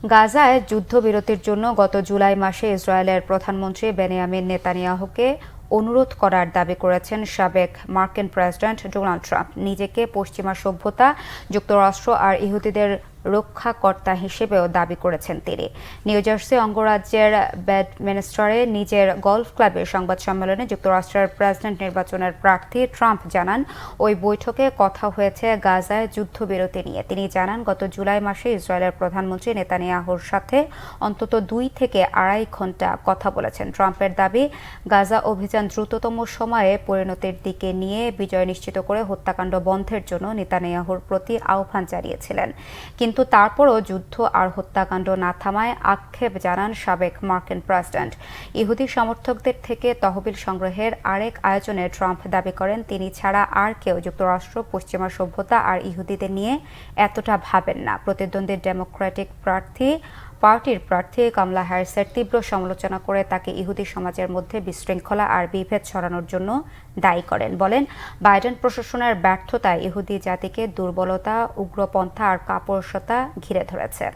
গাজায় যুদ্ধবিরতির জন্য গত জুলাই মাসে ইসরায়েলের প্রধানমন্ত্রী বেনিয়ামিন নেতানিয়াহুকে অনুরোধ করার দাবি করেছেন সাবেক মার্কিন প্রেসিডেন্ট ডোনাল্ড ট্রাম্প। নিজেকে পশ্চিমা সভ্যতা, যুক্তরাষ্ট্র আর ইহুদিদের রক্ষাকর্তা হিসেবেও দাবি করেছেন তিনি। নিউ জার্সি অঙ্গরাজ্যের বেডমিনস্টারে নিজের গলফ ক্লাবের সংবাদ সম্মেলনে যুক্তরাষ্ট্রের প্রেসিডেন্ট নির্বাচনের প্রার্থী ট্রাম্প জানান, ওই বৈঠকে কথা হয়েছে গাজায় যুদ্ধবিরতি নিয়ে। তিনি জানান, গত জুলাই মাসে ইসরায়েলের প্রধানমন্ত্রী নেতানিয়াহুর সাথে অন্তত 2 থেকে আড়াই ঘন্টা কথা বলেছেন। ট্রাম্পের দাবি, গাজা অভিযান দ্রুততম সময়ে পরিণতির দিকে নিয়ে বিজয় নিশ্চিত করে হত্যাকাণ্ড বন্ধের জন্য নেতানিয়াহুর প্রতি আহ্বান জানিয়েছিলেন। কিন্তু তারপরও যুদ্ধ আর হত্যাকাণ্ড না থামায় আক্ষেপ জানান সাবেক মার্কিন প্রেসিডেন্ট। ইহুদি সমর্থকদের থেকে তহবিল সংগ্রহের আরেক আয়োজনে ট্রাম্প দাবি করেন, তিনি ছাড়া আর কেউ যুক্তরাষ্ট্র, পশ্চিমা সভ্যতা আর ইহুদিদের নিয়ে এতটা ভাবেন না। প্রতিদ্বন্দ্বী ডেমোক্রেটিক পার্টির প্রার্থী কামালা হ্যারিসের তীব্র সমালোচনা করে তাকে ইহুদি সমাজের মধ্যে বিশৃঙ্খলা আর বিভেদ ছড়ানোর জন্য দায়ী করেন। বলেন, বাইডেন প্রশাসনের ব্যর্থতায় ইহুদি জাতিকে দুর্বলতা, উগ্রপন্থা আর কাপুরুষতা ঘিরে ধরেছে।